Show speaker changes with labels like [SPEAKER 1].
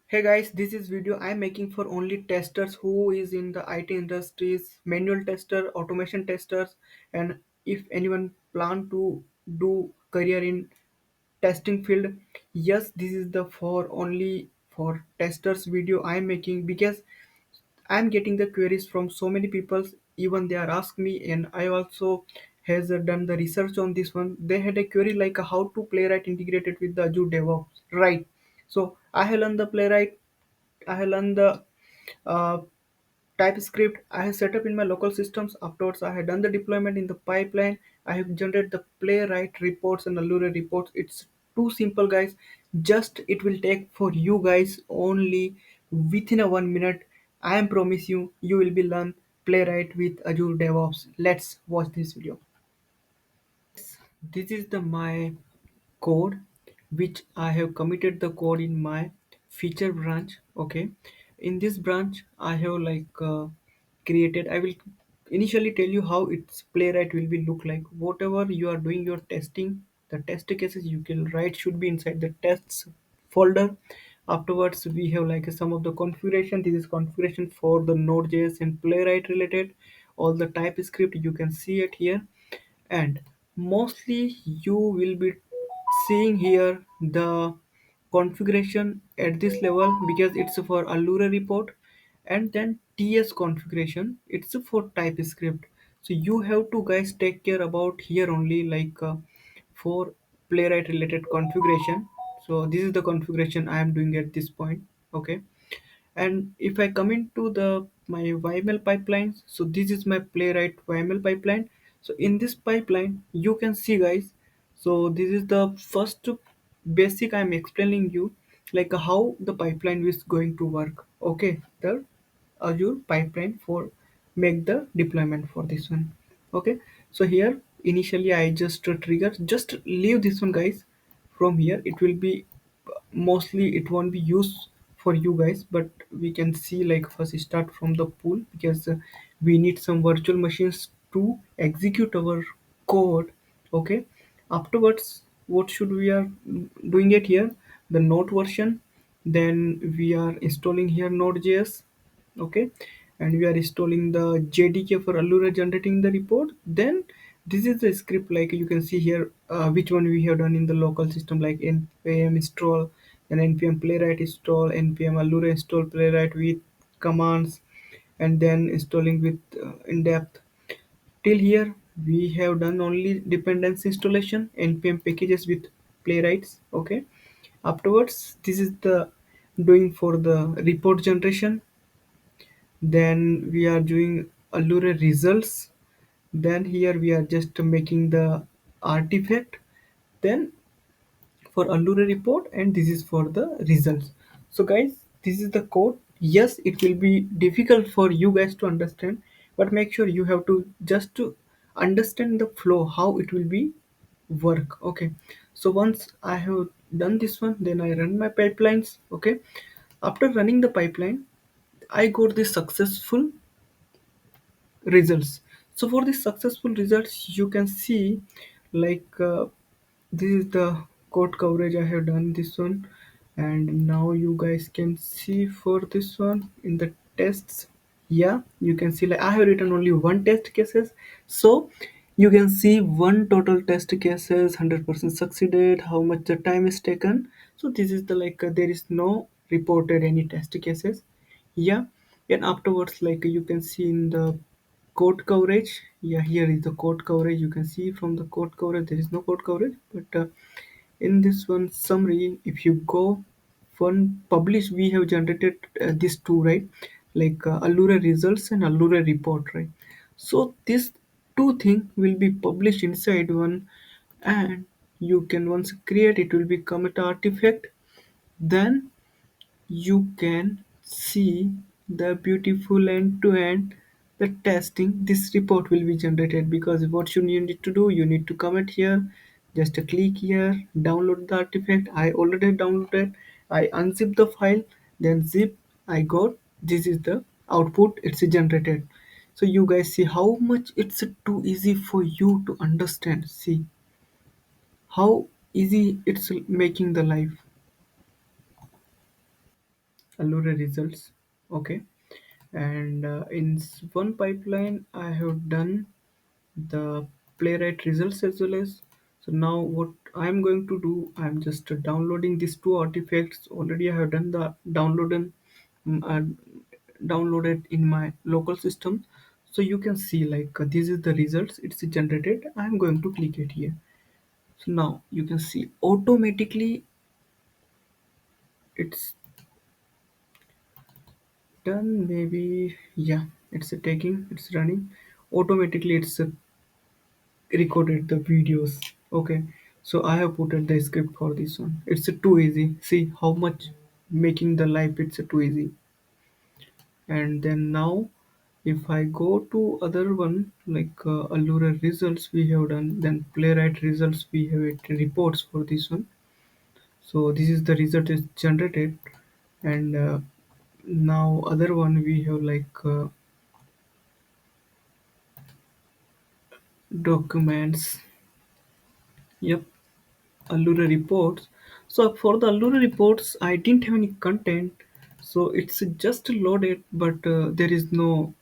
[SPEAKER 1] Hey guys, this is video I'm making for only testers who is in the IT industries, manual tester, automation testers, and if anyone plan to do career in testing field, yes, this is the for only for testers video I'm making because I'm getting the queries from so many people. Even they are ask me, and I also has done the research on this one. They had a query like how to Playwright integrated with the Azure DevOps, right? So I have learned the Playwright. I have learned the uh, TypeScript. I have set up in my local systems. Afterwards, I have done the deployment in the pipeline. I have generated the Playwright reports and Allure reports. It's too simple, guys. Just it will take for you guys only within a 1 minute. I am promise you, you will be learn Playwright with Azure DevOps. Let's watch this video. This is the my code which I have committed the code in my feature branch. Okay, in this branch I have created. I will initially tell you how its Playwright will be look like. Whatever you are doing your testing, the test cases you can write should be inside the tests folder. Afterwards we have like some of the configuration. This is configuration for the node.js and Playwright related. All the TypeScript you can see it here, and mostly you will be seeing here the configuration at this level because it's for Allure report, and then TS configuration it's for TypeScript. So you have to guys take care about here only for Playwright related configuration. So this is the configuration I am doing at this point. Okay, and if I come into the my YML pipelines, so this is my Playwright YML pipeline. So in this pipeline you can see guys, so this is the first basic I'm explaining you like how the pipeline is going to work. Okay, the Azure pipeline for make the deployment for this one. Okay, so here initially I just trigger, just leave this one guys. From here it will be mostly it won't be used for you guys, but we can see like first start from the pool because we need some virtual machines to execute our code. Okay, afterwards what should we are doing it here, the node version, then we are installing here node.js. Okay, and we are installing the jdk for Allure generating the report. Then this is the script like you can see here, which one we have done in the local system like npm install, then npm playwright install, npm Allure install Playwright with commands, and then installing with in depth. Till here we have done only dependency installation, npm packages with Playwrights. Okay, afterwards this is the doing for the report generation. Then we are doing Allure results. Then here we are just making the artifact. Then for Allure report, and this is for the results. So guys, this is the code. Yes, it will be difficult for you guys to understand, but make sure you have to just to understand the flow how it will be work. Okay, so once I have done this one, then I run my pipelines. Okay, after running the pipeline I got the successful results. So for the successful results you can see this is the code coverage I have done this one, and now you guys can see for this one in the tests. Yeah, you can see like I have written only one test cases. So you can see one total test cases 100% succeeded, how much the time is taken. So this is the there is no reported any test cases. Yeah, and afterwards you can see in the code coverage. Yeah, here is the code coverage. You can see from the code coverage there is no code coverage, but in this one summary if you go one publish, we have generated these two, right? Allure results and Allure report, right? So these two thing will be published inside one, and you can once create it will become an artifact. Then you can see the beautiful end to end the testing. This report will be generated because what you need to do, you need to comment here, just click here, download the artifact. I already downloaded, I unzip the file, then zip, I got, this is the output, it's generated. So you guys see how much it's too easy for you to understand. See how easy it's making the life. Allure results. Okay, and in one pipeline I have done the Playwright results as well as. So now what I'm going to do, I'm just downloading these two artifacts. Already I have done the mm, uh, downloaded in my local system. So you can see like this is the results it's generated. I'm going to click it here. So now you can see automatically it's done. Maybe yeah, it's taking, it's running automatically. It's recorded the videos. Okay, so I have put in the script for this one. It's too easy. See how much making the life, it's too easy. And then now if I go to other one like Allure results we have done, then Playwright results we have it reports for this one. So this is the result is generated. And now other one we have like documents. Yep, Allure reports. So for the Allure reports, I didn't have any content, so it's just loaded, but there is no